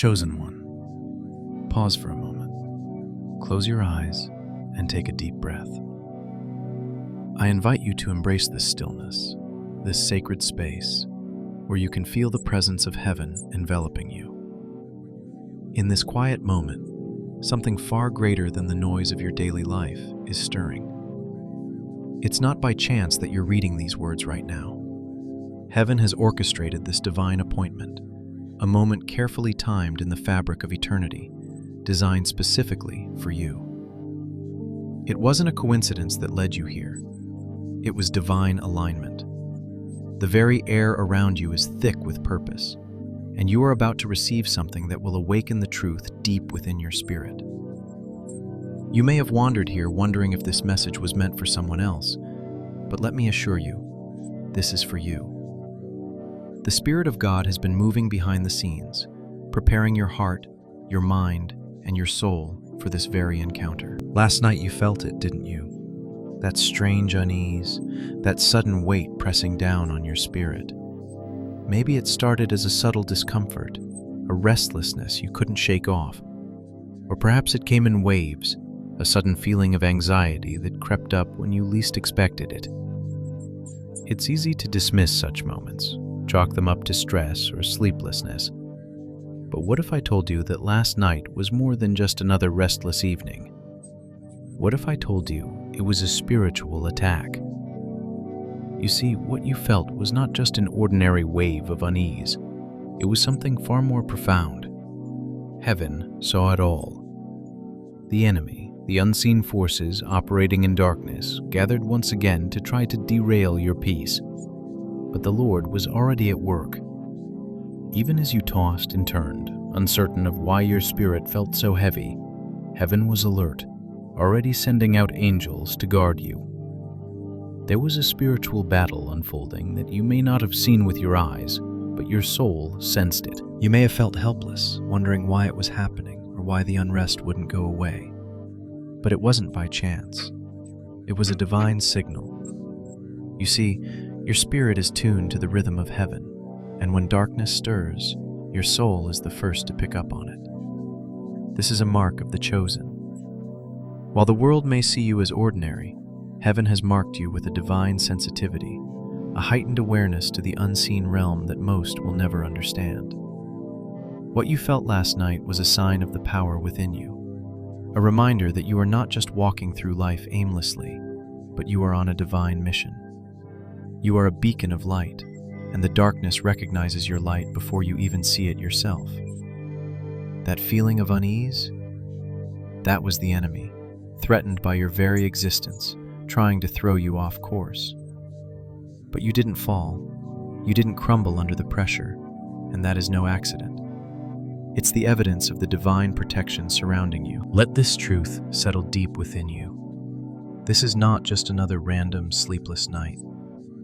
Chosen one, pause for a moment, close your eyes, and take a deep breath. I invite you to embrace this stillness, this sacred space, where you can feel the presence of heaven enveloping you. In this quiet moment, something far greater than the noise of your daily life is stirring. It's not by chance that you're reading these words right now. Heaven has orchestrated this divine appointment, a moment carefully timed in the fabric of eternity, designed specifically for you. It wasn't a coincidence that led you here. It was divine alignment. The very air around you is thick with purpose, and you are about to receive something that will awaken the truth deep within your spirit. You may have wandered here wondering if this message was meant for someone else, but let me assure you, this is for you. The Spirit of God has been moving behind the scenes, preparing your heart, your mind, and your soul for this very encounter. Last night you felt it, didn't you? That strange unease, that sudden weight pressing down on your spirit. Maybe it started as a subtle discomfort, a restlessness you couldn't shake off. Or perhaps it came in waves, a sudden feeling of anxiety that crept up when you least expected it. It's easy to dismiss such moments, chalk them up to stress or sleeplessness. But what if I told you that last night was more than just another restless evening? What if I told you it was a spiritual attack? You see, what you felt was not just an ordinary wave of unease. It was something far more profound. Heaven saw it all. The enemy, the unseen forces operating in darkness, gathered once again to try to derail your peace. But the Lord was already at work. Even as you tossed and turned, uncertain of why your spirit felt so heavy, heaven was alert, already sending out angels to guard you. There was a spiritual battle unfolding that you may not have seen with your eyes, but your soul sensed it. You may have felt helpless, wondering why it was happening or why the unrest wouldn't go away. But it wasn't by chance. It was a divine signal. You see, your spirit is tuned to the rhythm of heaven, and when darkness stirs, your soul is the first to pick up on it. This is a mark of the chosen. While the world may see you as ordinary, heaven has marked you with a divine sensitivity, a heightened awareness to the unseen realm that most will never understand. What you felt last night was a sign of the power within you, a reminder that you are not just walking through life aimlessly, but you are on a divine mission. You are a beacon of light, and the darkness recognizes your light before you even see it yourself. That feeling of unease? That was the enemy, threatened by your very existence, trying to throw you off course. But you didn't fall. You didn't crumble under the pressure, and that is no accident. It's the evidence of the divine protection surrounding you. Let this truth settle deep within you. This is not just another random, sleepless night.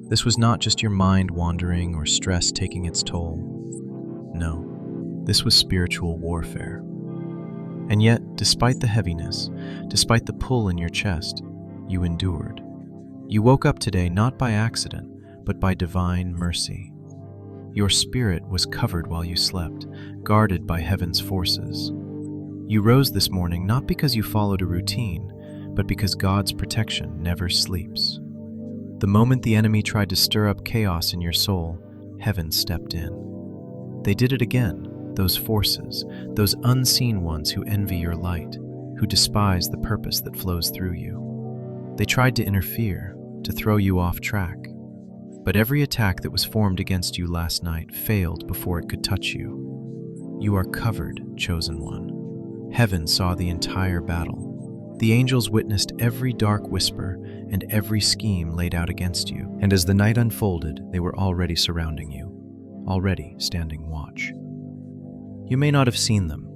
This was not just your mind wandering or stress taking its toll. No, this was spiritual warfare. And yet, despite the heaviness, despite the pull in your chest, you endured. You woke up today not by accident, but by divine mercy. Your spirit was covered while you slept, guarded by heaven's forces. You rose this morning not because you followed a routine, but because God's protection never sleeps. The moment the enemy tried to stir up chaos in your soul, heaven stepped in. They did it again, those forces, those unseen ones who envy your light, who despise the purpose that flows through you. They tried to interfere, to throw you off track. But every attack that was formed against you last night failed before it could touch you. You are covered, chosen one. Heaven saw the entire battle. The angels witnessed every dark whisper and every scheme laid out against you. And as the night unfolded, they were already surrounding you, already standing watch. You may not have seen them,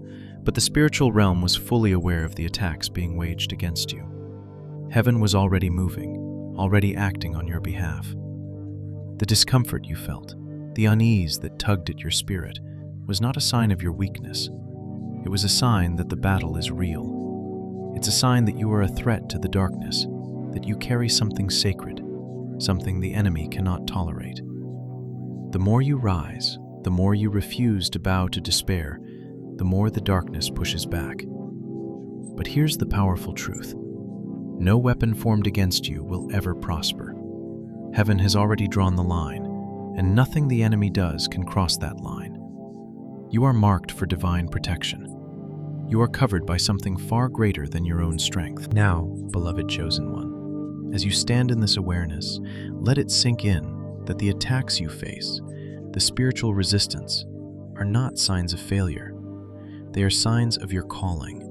but the spiritual realm was fully aware of the attacks being waged against you. Heaven was already moving, already acting on your behalf. The discomfort you felt, the unease that tugged at your spirit, was not a sign of your weakness. It was a sign that the battle is real. It's a sign that you are a threat to the darkness, that you carry something sacred, something the enemy cannot tolerate. The more you rise, the more you refuse to bow to despair, the more the darkness pushes back. But here's the powerful truth. No weapon formed against you will ever prosper. Heaven has already drawn the line, and nothing the enemy does can cross that line. You are marked for divine protection. You are covered by something far greater than your own strength. Now, beloved chosen one, as you stand in this awareness, let it sink in that the attacks you face, the spiritual resistance, are not signs of failure. They are signs of your calling.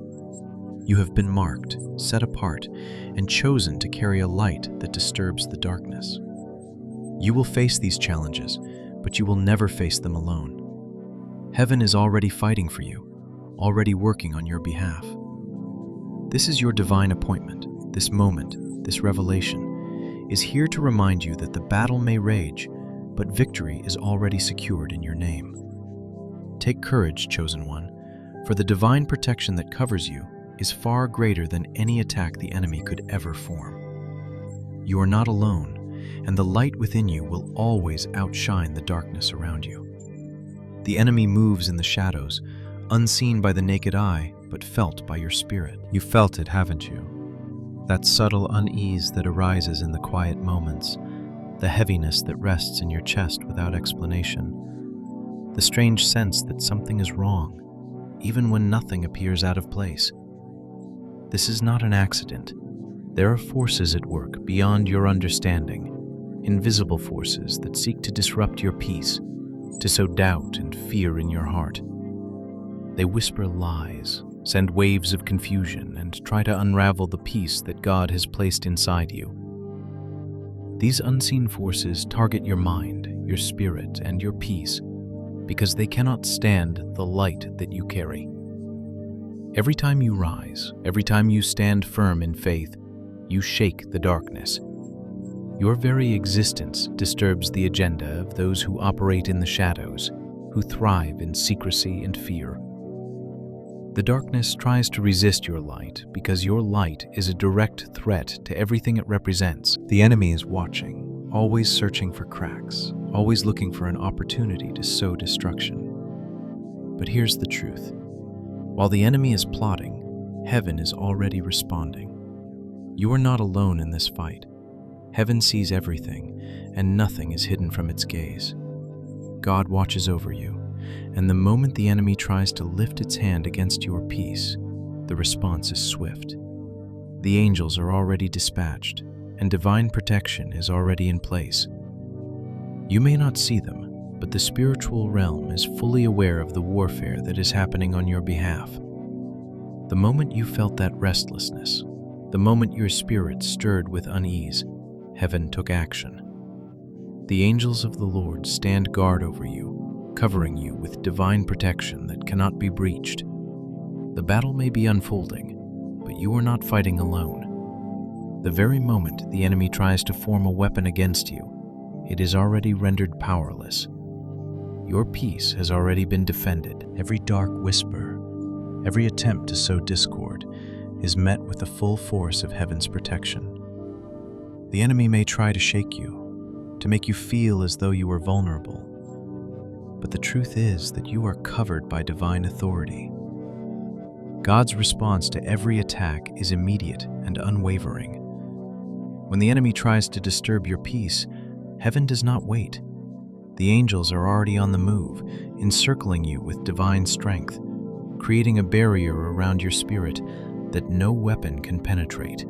You have been marked, set apart, and chosen to carry a light that disturbs the darkness. You will face these challenges, but you will never face them alone. Heaven is already fighting for you, already working on your behalf. This is your divine appointment. This moment, this revelation, is here to remind you that the battle may rage, but victory is already secured in your name. Take courage, chosen one, for the divine protection that covers you is far greater than any attack the enemy could ever form. You are not alone, and the light within you will always outshine the darkness around you. The enemy moves in the shadows, unseen by the naked eye, but felt by your spirit. You felt it, haven't you? That subtle unease that arises in the quiet moments, the heaviness that rests in your chest without explanation, the strange sense that something is wrong, even when nothing appears out of place. This is not an accident. There are forces at work beyond your understanding, invisible forces that seek to disrupt your peace, to sow doubt and fear in your heart. They whisper lies, send waves of confusion, and try to unravel the peace that God has placed inside you. These unseen forces target your mind, your spirit, and your peace because they cannot stand the light that you carry. Every time you rise, every time you stand firm in faith, you shake the darkness. Your very existence disturbs the agenda of those who operate in the shadows, who thrive in secrecy and fear. The darkness tries to resist your light because your light is a direct threat to everything it represents. The enemy is watching, always searching for cracks, always looking for an opportunity to sow destruction. But here's the truth. While the enemy is plotting, heaven is already responding. You are not alone in this fight. Heaven sees everything, and nothing is hidden from its gaze. God watches over you, and the moment the enemy tries to lift its hand against your peace, the response is swift. The angels are already dispatched, and divine protection is already in place. You may not see them, but the spiritual realm is fully aware of the warfare that is happening on your behalf. The moment you felt that restlessness, the moment your spirit stirred with unease, heaven took action. The angels of the Lord stand guard over you, covering you with divine protection that cannot be breached. The battle may be unfolding, but you are not fighting alone. The very moment the enemy tries to form a weapon against you, it is already rendered powerless. Your peace has already been defended. Every dark whisper, every attempt to sow discord, is met with the full force of heaven's protection. The enemy may try to shake you, to make you feel as though you are vulnerable. But the truth is that you are covered by divine authority. God's response to every attack is immediate and unwavering. When the enemy tries to disturb your peace, heaven does not wait. The angels are already on the move, encircling you with divine strength, creating a barrier around your spirit that no weapon can penetrate.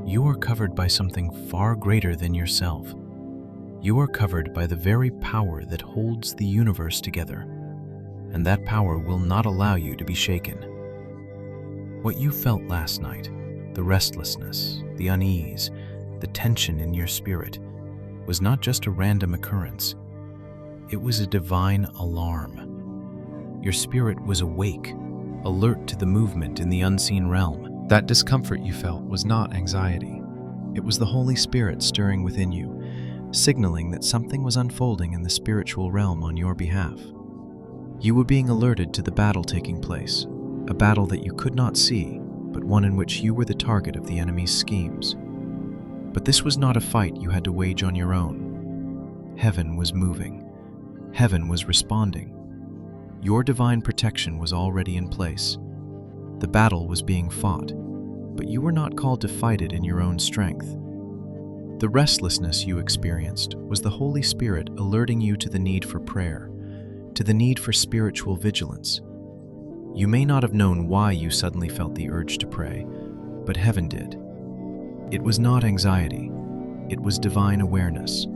You are covered by something far greater than yourself. You are covered by the very power that holds the universe together, and that power will not allow you to be shaken. What you felt last night, the restlessness, the unease, the tension in your spirit, was not just a random occurrence. It was a divine alarm. Your spirit was awake, alert to the movement in the unseen realm. That discomfort you felt was not anxiety. It was the Holy Spirit stirring within you, signaling that something was unfolding in the spiritual realm on your behalf. You were being alerted to the battle taking place, a battle that you could not see, but one in which you were the target of the enemy's schemes. But this was not a fight you had to wage on your own. Heaven was moving. Heaven was responding. Your divine protection was already in place. The battle was being fought, but you were not called to fight it in your own strength. The restlessness you experienced was the Holy Spirit alerting you to the need for prayer, to the need for spiritual vigilance. You may not have known why you suddenly felt the urge to pray, but heaven did. It was not anxiety, it was divine awareness.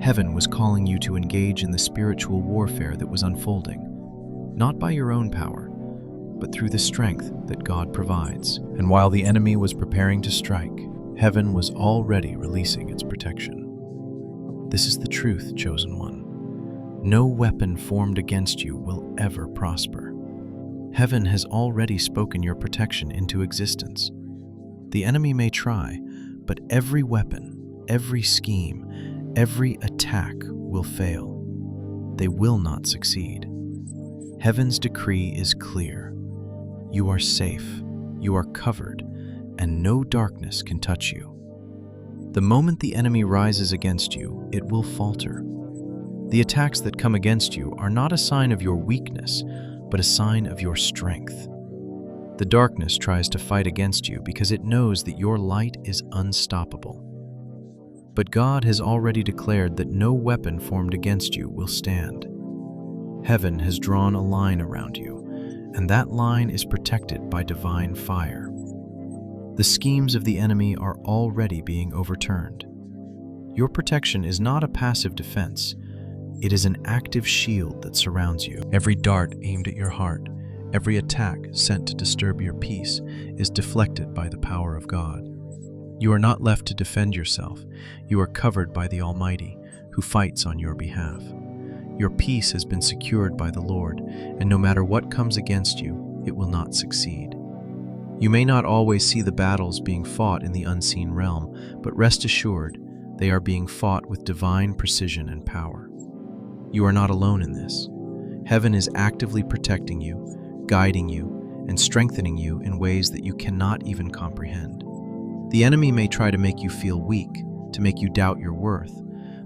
Heaven was calling you to engage in the spiritual warfare that was unfolding, not by your own power, but through the strength that God provides. And while the enemy was preparing to strike, heaven was already releasing its protection. This is the truth, chosen one. No weapon formed against you will ever prosper. Heaven has already spoken your protection into existence. The enemy may try, but every weapon, every scheme, every attack will fail. They will not succeed. Heaven's decree is clear. You are safe, you are covered, and no darkness can touch you. The moment the enemy rises against you, it will falter. The attacks that come against you are not a sign of your weakness, but a sign of your strength. The darkness tries to fight against you because it knows that your light is unstoppable. But God has already declared that no weapon formed against you will stand. Heaven has drawn a line around you, and that line is protected by divine fire. The schemes of the enemy are already being overturned. Your protection is not a passive defense. It is an active shield that surrounds you. Every dart aimed at your heart, every attack sent to disturb your peace, is deflected by the power of God. You are not left to defend yourself. You are covered by the Almighty, who fights on your behalf. Your peace has been secured by the Lord, and no matter what comes against you, it will not succeed. You may not always see the battles being fought in the unseen realm, but rest assured, they are being fought with divine precision and power. You are not alone in this. Heaven is actively protecting you, guiding you, and strengthening you in ways that you cannot even comprehend. The enemy may try to make you feel weak, to make you doubt your worth,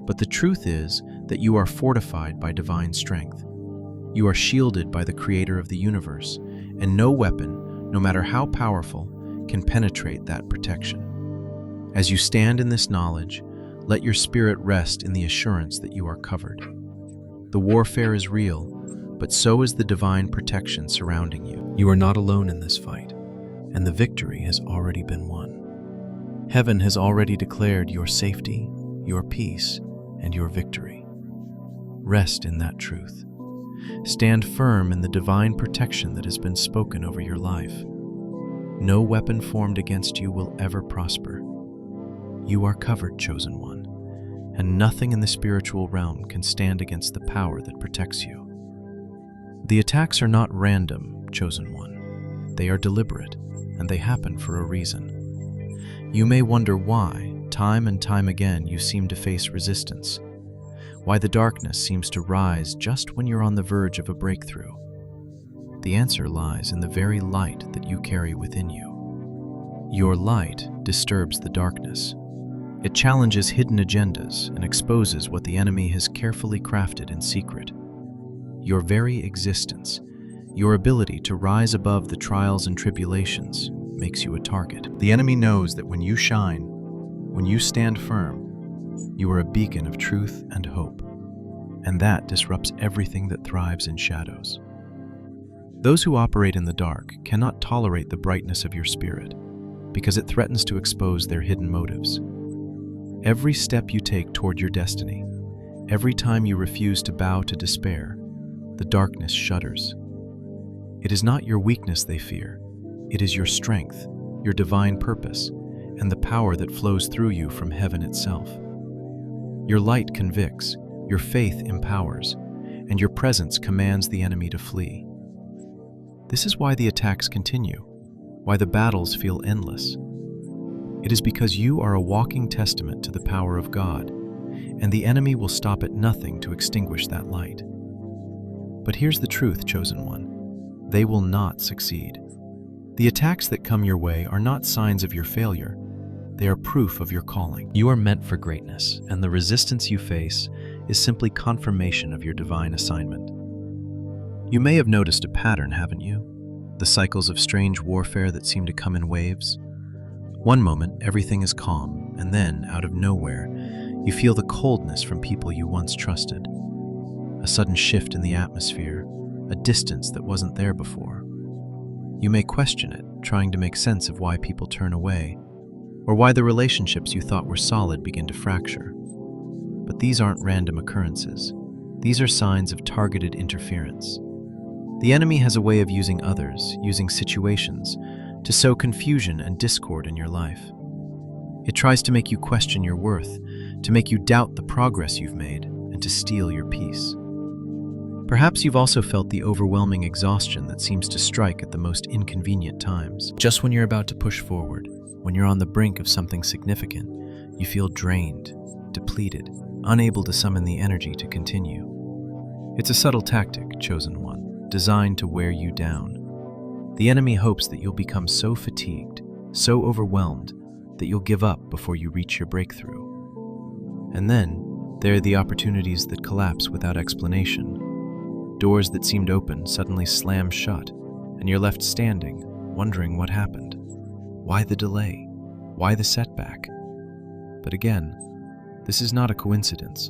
but the truth is that you are fortified by divine strength. You are shielded by the Creator of the universe, and no weapon, no matter how powerful, can penetrate that protection. As you stand in this knowledge, let your spirit rest in the assurance that you are covered. The warfare is real, but so is the divine protection surrounding you. You are not alone in this fight, and the victory has already been won. Heaven has already declared your safety, your peace, and your victory. Rest in that truth. Stand firm in the divine protection that has been spoken over your life. No weapon formed against you will ever prosper. You are covered, chosen one, and nothing in the spiritual realm can stand against the power that protects you. The attacks are not random, chosen one. They are deliberate, and they happen for a reason. You may wonder why, time and time again, you seem to face resistance. Why the darkness seems to rise just when you're on the verge of a breakthrough. The answer lies in the very light that you carry within you. Your light disturbs the darkness. It challenges hidden agendas and exposes what the enemy has carefully crafted in secret. Your very existence, your ability to rise above the trials and tribulations, makes you a target. The enemy knows that when you shine, when you stand firm, you are a beacon of truth and hope, and that disrupts everything that thrives in shadows. Those who operate in the dark cannot tolerate the brightness of your spirit, because it threatens to expose their hidden motives. Every step you take toward your destiny, every time you refuse to bow to despair, the darkness shudders. It is not your weakness they fear, it is your strength, your divine purpose, and the power that flows through you from heaven itself. Your light convicts, your faith empowers, and your presence commands the enemy to flee. This is why the attacks continue, why the battles feel endless. It is because you are a walking testament to the power of God, and the enemy will stop at nothing to extinguish that light. But here's the truth, chosen one. They will not succeed. The attacks that come your way are not signs of your failure. They are proof of your calling. You are meant for greatness, and the resistance you face is simply confirmation of your divine assignment. You may have noticed a pattern, haven't you? The cycles of strange warfare that seem to come in waves. One moment, everything is calm, and then, out of nowhere, you feel the coldness from people you once trusted. A sudden shift in the atmosphere, a distance that wasn't there before. You may question it, trying to make sense of why people turn away, or why the relationships you thought were solid begin to fracture. But these aren't random occurrences. These are signs of targeted interference. The enemy has a way of using others, using situations, to sow confusion and discord in your life. It tries to make you question your worth, to make you doubt the progress you've made, and to steal your peace. Perhaps you've also felt the overwhelming exhaustion that seems to strike at the most inconvenient times. Just when you're about to push forward, when you're on the brink of something significant, you feel drained, depleted, unable to summon the energy to continue. It's a subtle tactic, chosen one, designed to wear you down. The enemy hopes that you'll become so fatigued, so overwhelmed, that you'll give up before you reach your breakthrough. And then, there are the opportunities that collapse without explanation. Doors that seemed open suddenly slam shut, and you're left standing, wondering what happened. Why the delay? Why the setback? But again, this is not a coincidence.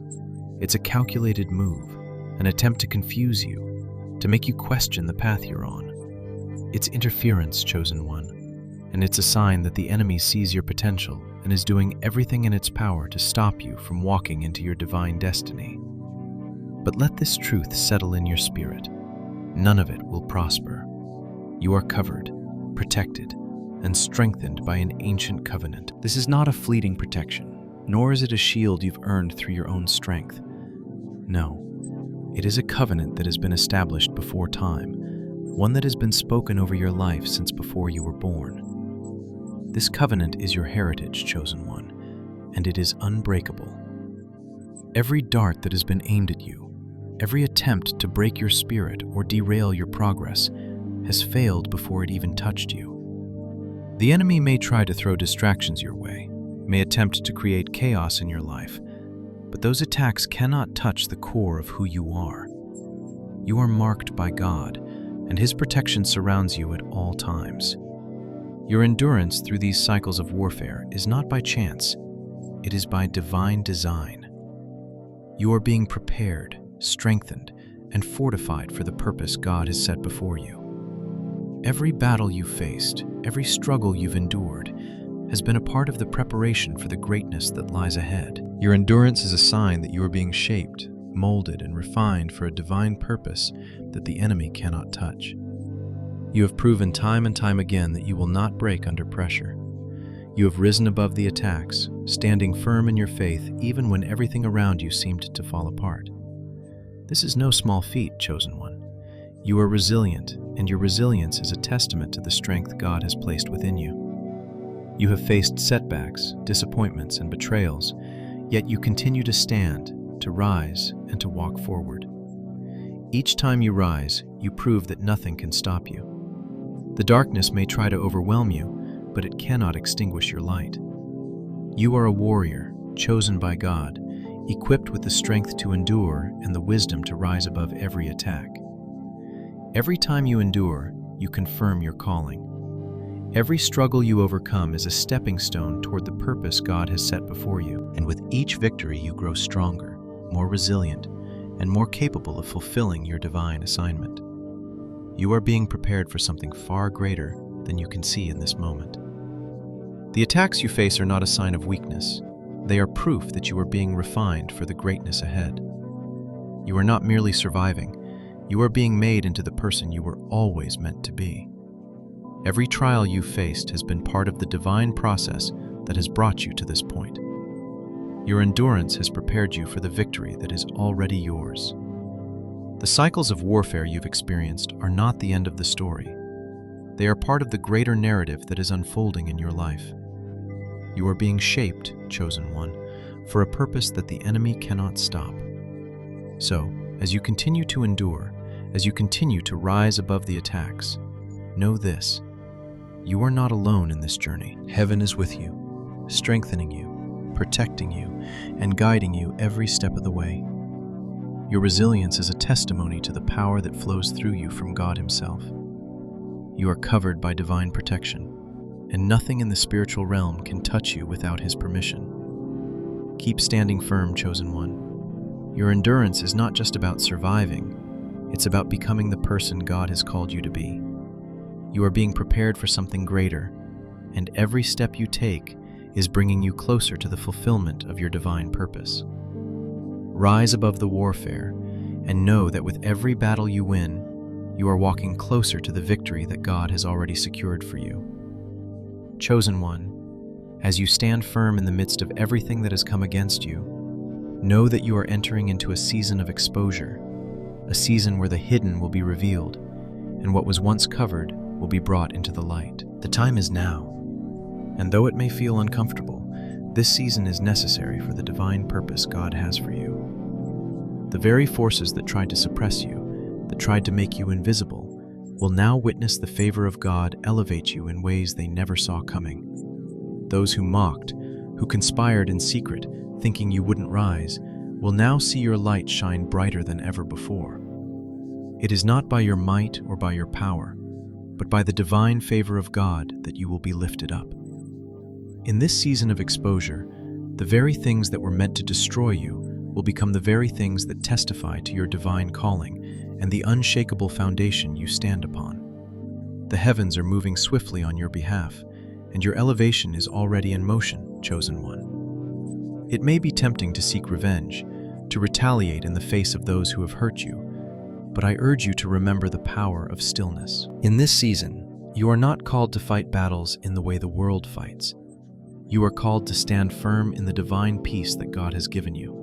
It's a calculated move, an attempt to confuse you, to make you question the path you're on. It's interference, chosen one, and it's a sign that the enemy sees your potential and is doing everything in its power to stop you from walking into your divine destiny. But let this truth settle in your spirit. None of it will prosper. You are covered, protected, and strengthened by an ancient covenant. This is not a fleeting protection, nor is it a shield you've earned through your own strength. No, it is a covenant that has been established before time, one that has been spoken over your life since before you were born. This covenant is your heritage, chosen one, and it is unbreakable. Every dart that has been aimed at you, every attempt to break your spirit or derail your progress, has failed before it even touched you. The enemy may try to throw distractions your way, may attempt to create chaos in your life, but those attacks cannot touch the core of who you are. You are marked by God, and His protection surrounds you at all times. Your endurance through these cycles of warfare is not by chance, it is by divine design. You are being prepared, strengthened, and fortified for the purpose God has set before you. Every battle you've faced, every struggle you've endured, has been a part of the preparation for the greatness that lies ahead. Your endurance is a sign that you are being shaped, molded, and refined for a divine purpose that the enemy cannot touch. You have proven time and time again that you will not break under pressure. You have risen above the attacks, standing firm in your faith even when everything around you seemed to fall apart. This is no small feat, chosen one. You are resilient, and your resilience is a testament to the strength God has placed within you. You have faced setbacks, disappointments, and betrayals, yet you continue to stand, to rise, and to walk forward. Each time you rise, you prove that nothing can stop you. The darkness may try to overwhelm you, but it cannot extinguish your light. You are a warrior, chosen by God, equipped with the strength to endure and the wisdom to rise above every attack. Every time you endure, you confirm your calling. Every struggle you overcome is a stepping stone toward the purpose God has set before you. And with each victory, you grow stronger, more resilient, and more capable of fulfilling your divine assignment. You are being prepared for something far greater than you can see in this moment. The attacks you face are not a sign of weakness. They are proof that you are being refined for the greatness ahead. You are not merely surviving. You are being made into the person you were always meant to be. Every trial you've faced has been part of the divine process that has brought you to this point. Your endurance has prepared you for the victory that is already yours. The cycles of warfare you've experienced are not the end of the story. They are part of the greater narrative that is unfolding in your life. You are being shaped, chosen one, for a purpose that the enemy cannot stop. So, as you continue to endure, as you continue to rise above the attacks, know this: you are not alone in this journey. Heaven is with you, strengthening you, protecting you, and guiding you every step of the way. Your resilience is a testimony to the power that flows through you from God Himself. You are covered by divine protection, and nothing in the spiritual realm can touch you without His permission. Keep standing firm, chosen one. Your endurance is not just about surviving, it's about becoming the person God has called you to be. You are being prepared for something greater, and every step you take is bringing you closer to the fulfillment of your divine purpose. Rise above the warfare, and know that with every battle you win, you are walking closer to the victory that God has already secured for you. Chosen one, as you stand firm in the midst of everything that has come against you, know that you are entering into a season of exposure, a season where the hidden will be revealed, and what was once covered will be brought into the light. The time is now, and though it may feel uncomfortable, this season is necessary for the divine purpose God has for you. The very forces that tried to suppress you, that tried to make you invisible, will now witness the favor of God elevate you in ways they never saw coming. Those who mocked, who conspired in secret, thinking you wouldn't rise, will now see your light shine brighter than ever before. It is not by your might or by your power, but by the divine favor of God that you will be lifted up. In this season of exposure, the very things that were meant to destroy you will become the very things that testify to your divine calling and the unshakable foundation you stand upon. The heavens are moving swiftly on your behalf, and your elevation is already in motion, chosen one. It may be tempting to seek revenge, to retaliate in the face of those who have hurt you, but I urge you to remember the power of stillness. In this season, you are not called to fight battles in the way the world fights. You are called to stand firm in the divine peace that God has given you.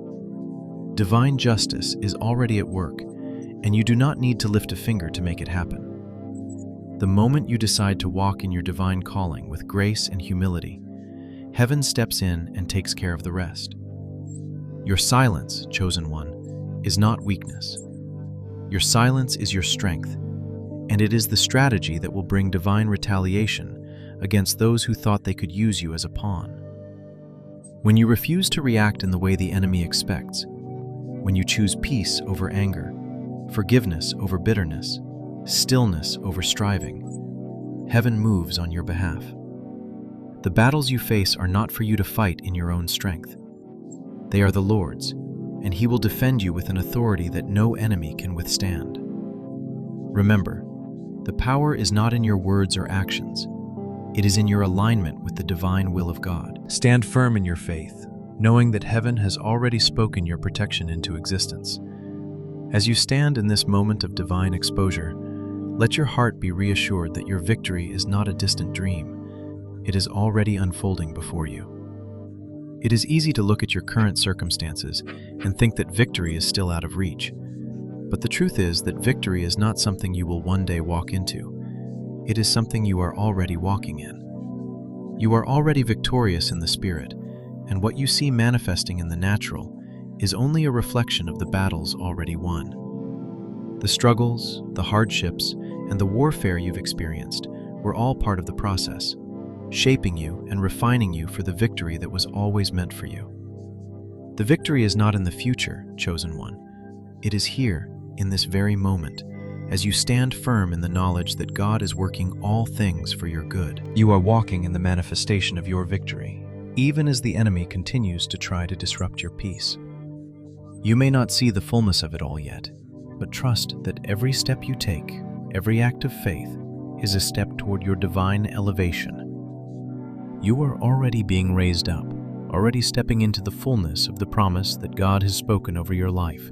Divine justice is already at work, and you do not need to lift a finger to make it happen. The moment you decide to walk in your divine calling with grace and humility, heaven steps in and takes care of the rest. Your silence, chosen one, is not weakness. Your silence is your strength, and it is the strategy that will bring divine retaliation against those who thought they could use you as a pawn. When you refuse to react in the way the enemy expects, when you choose peace over anger, forgiveness over bitterness, stillness over striving, heaven moves on your behalf. The battles you face are not for you to fight in your own strength. They are the Lord's, and He will defend you with an authority that no enemy can withstand. Remember, the power is not in your words or actions. It is in your alignment with the divine will of God. Stand firm in your faith, knowing that heaven has already spoken your protection into existence. As you stand in this moment of divine exposure, let your heart be reassured that your victory is not a distant dream. It is already unfolding before you. It is easy to look at your current circumstances and think that victory is still out of reach. But the truth is that victory is not something you will one day walk into. It is something you are already walking in. You are already victorious in the Spirit, and what you see manifesting in the natural is only a reflection of the battles already won. The struggles, the hardships, and the warfare you've experienced were all part of the process, shaping you and refining you for the victory that was always meant for you. The victory is not in the future, chosen one. It is here, in this very moment, as you stand firm in the knowledge that God is working all things for your good. You are walking in the manifestation of your victory, even as the enemy continues to try to disrupt your peace. You may not see the fullness of it all yet, but trust that every step you take, every act of faith, is a step toward your divine elevation. You are already being raised up, already stepping into the fullness of the promise that God has spoken over your life.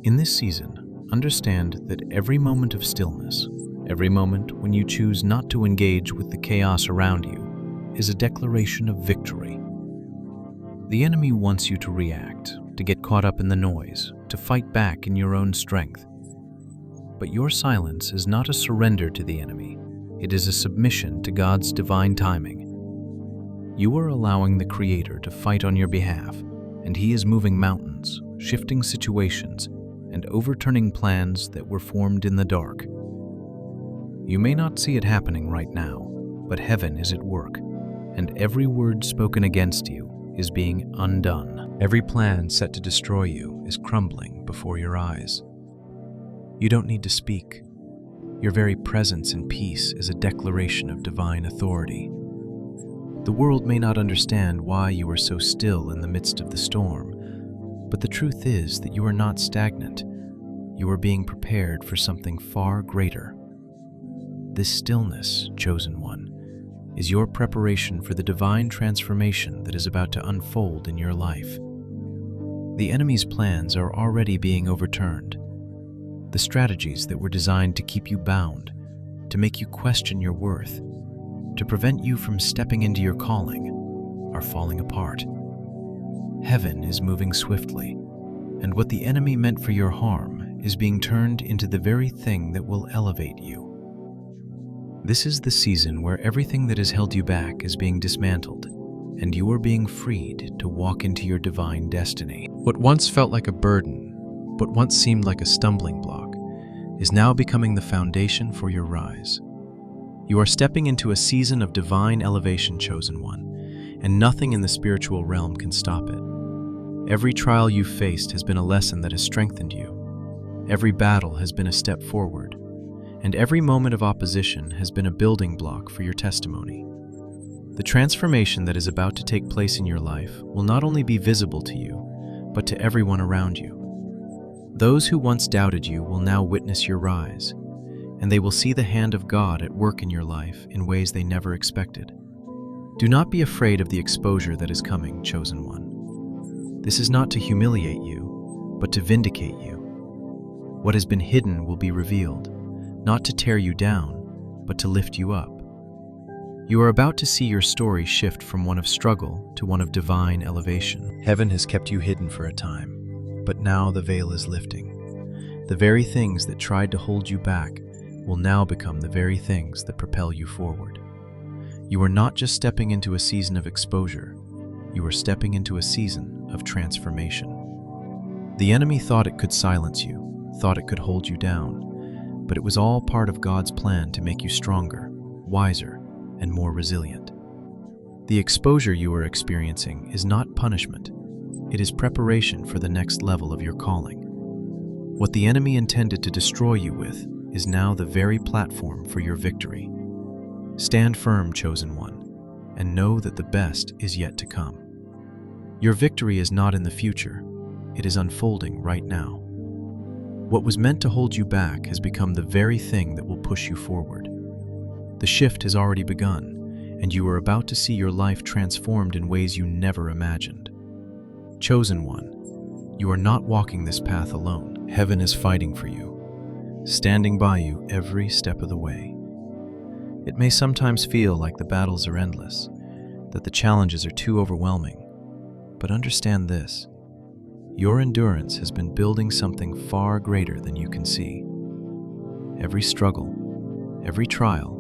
In this season, understand that every moment of stillness, every moment when you choose not to engage with the chaos around you, is a declaration of victory. The enemy wants you to react, to get caught up in the noise, to fight back in your own strength. But your silence is not a surrender to the enemy. It is a submission to God's divine timing. You are allowing the Creator to fight on your behalf, and He is moving mountains, shifting situations, and overturning plans that were formed in the dark. You may not see it happening right now, but heaven is at work, and every word spoken against you is being undone. Every plan set to destroy you is crumbling before your eyes. You don't need to speak. Your very presence and peace is a declaration of divine authority. The world may not understand why you are so still in the midst of the storm, but the truth is that you are not stagnant. You are being prepared for something far greater. This stillness, chosen one, is your preparation for the divine transformation that is about to unfold in your life. The enemy's plans are already being overturned. The strategies that were designed to keep you bound, to make you question your worth, to prevent you from stepping into your calling, are falling apart. Heaven is moving swiftly, and what the enemy meant for your harm is being turned into the very thing that will elevate you. This is the season where everything that has held you back is being dismantled, and you are being freed to walk into your divine destiny. What once felt like a burden, what once seemed like a stumbling block, is now becoming the foundation for your rise. You are stepping into a season of divine elevation, chosen one, and nothing in the spiritual realm can stop it. Every trial you've faced has been a lesson that has strengthened you. Every battle has been a step forward, and every moment of opposition has been a building block for your testimony. The transformation that is about to take place in your life will not only be visible to you, but to everyone around you. Those who once doubted you will now witness your rise, and they will see the hand of God at work in your life in ways they never expected. Do not be afraid of the exposure that is coming, chosen one. This is not to humiliate you, but to vindicate you. What has been hidden will be revealed, not to tear you down, but to lift you up. You are about to see your story shift from one of struggle to one of divine elevation. Heaven has kept you hidden for a time, but now the veil is lifting. The very things that tried to hold you back will now become the very things that propel you forward. You are not just stepping into a season of exposure, you are stepping into a season of transformation. The enemy thought it could silence you, thought it could hold you down, but it was all part of God's plan to make you stronger, wiser, and more resilient. The exposure you are experiencing is not punishment. It is preparation for the next level of your calling. What the enemy intended to destroy you with is now the very platform for your victory. Stand firm, chosen one, and know that the best is yet to come. Your victory is not in the future, it is unfolding right now. What was meant to hold you back has become the very thing that will push you forward. The shift has already begun, and you are about to see your life transformed in ways you never imagined. Chosen one, you are not walking this path alone. Heaven is fighting for you, standing by you every step of the way. It may sometimes feel like the battles are endless, that the challenges are too overwhelming, but understand this: your endurance has been building something far greater than you can see. Every struggle, every trial,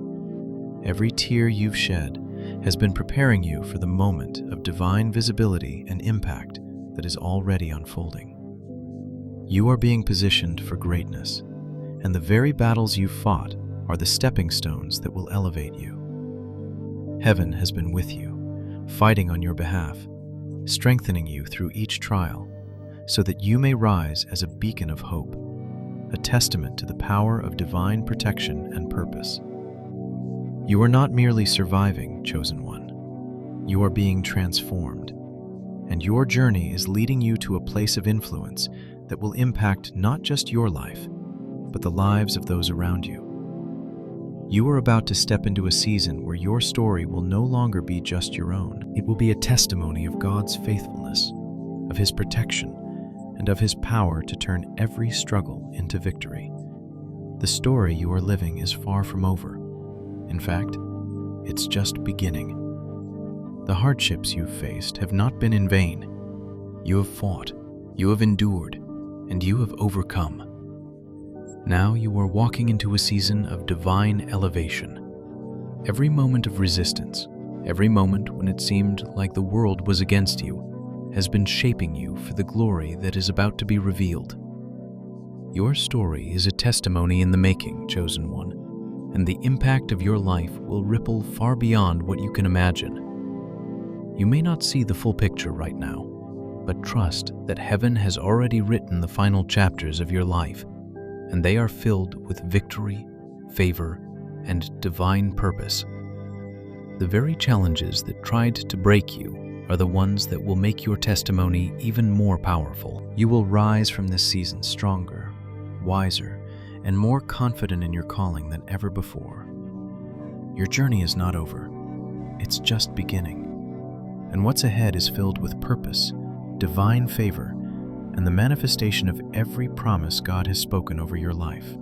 every tear you've shed has been preparing you for the moment of divine visibility and impact that is already unfolding. You are being positioned for greatness, and the very battles you've fought are the stepping stones that will elevate you. Heaven has been with you, fighting on your behalf, strengthening you through each trial, so that you may rise as a beacon of hope, a testament to the power of divine protection and purpose. You are not merely surviving, chosen one. You are being transformed, and your journey is leading you to a place of influence that will impact not just your life, but the lives of those around you. You are about to step into a season where your story will no longer be just your own. It will be a testimony of God's faithfulness, of His protection, and of His power to turn every struggle into victory. The story you are living is far from over. In fact, it's just beginning. The hardships you've faced have not been in vain. You have fought, you have endured, and you have overcome. Now you are walking into a season of divine elevation. Every moment of resistance, every moment when it seemed like the world was against you, has been shaping you for the glory that is about to be revealed. Your story is a testimony in the making, chosen one, and the impact of your life will ripple far beyond what you can imagine. You may not see the full picture right now, but trust that heaven has already written the final chapters of your life, and they are filled with victory, favor, and divine purpose. The very challenges that tried to break you are the ones that will make your testimony even more powerful. You will rise from this season stronger, wiser, and more confident in your calling than ever before. Your journey is not over. It's just beginning. And what's ahead is filled with purpose, divine favor, and the manifestation of every promise God has spoken over your life.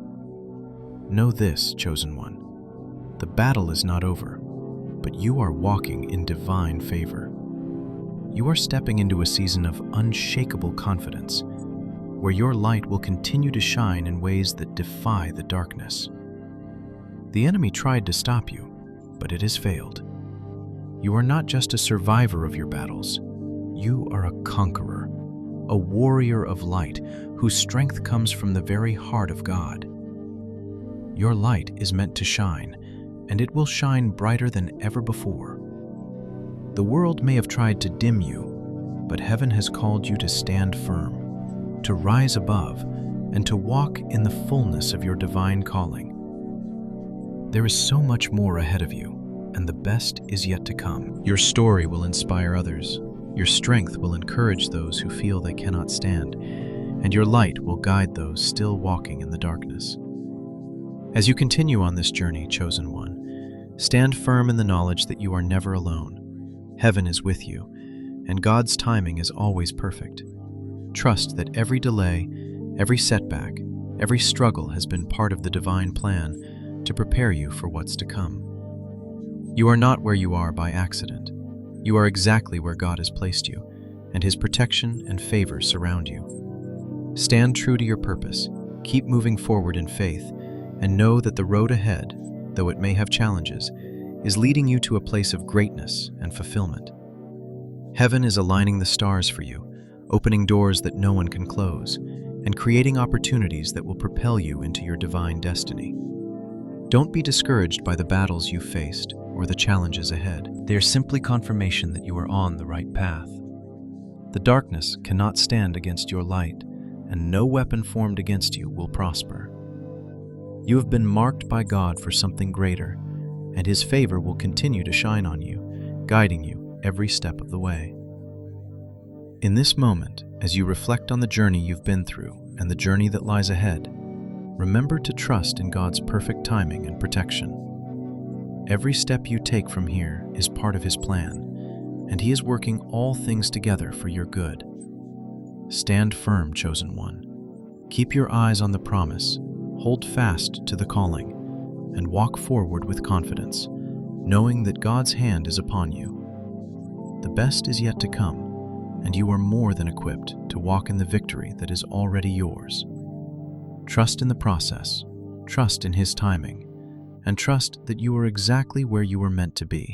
Know this, chosen one. The battle is not over, but you are walking in divine favor. You are stepping into a season of unshakable confidence, where your light will continue to shine in ways that defy the darkness. The enemy tried to stop you, but it has failed. You are not just a survivor of your battles. You are a conqueror, a warrior of light whose strength comes from the very heart of God. Your light is meant to shine, and it will shine brighter than ever before. The world may have tried to dim you, but heaven has called you to stand firm, to rise above, and to walk in the fullness of your divine calling. There is so much more ahead of you, and the best is yet to come. Your story will inspire others. Your strength will encourage those who feel they cannot stand, and your light will guide those still walking in the darkness. As you continue on this journey, chosen one, stand firm in the knowledge that you are never alone. Heaven is with you, and God's timing is always perfect. Trust that every delay, every setback, every struggle has been part of the divine plan to prepare you for what's to come. You are not where you are by accident. You are exactly where God has placed you, and His protection and favor surround you. Stand true to your purpose, keep moving forward in faith, and know that the road ahead, though it may have challenges, is leading you to a place of greatness and fulfillment. Heaven is aligning the stars for you, opening doors that no one can close, and creating opportunities that will propel you into your divine destiny. Don't be discouraged by the battles you've faced or the challenges ahead. They are simply confirmation that you are on the right path. The darkness cannot stand against your light, and no weapon formed against you will prosper. You have been marked by God for something greater, and His favor will continue to shine on you, guiding you every step of the way. In this moment, as you reflect on the journey you've been through and the journey that lies ahead, remember to trust in God's perfect timing and protection. Every step you take from here is part of His plan, and He is working all things together for your good. Stand firm, chosen one. Keep your eyes on the promise, hold fast to the calling, and walk forward with confidence, knowing that God's hand is upon you. The best is yet to come, and you are more than equipped to walk in the victory that is already yours. Trust in the process, trust in His timing, and trust that you are exactly where you were meant to be.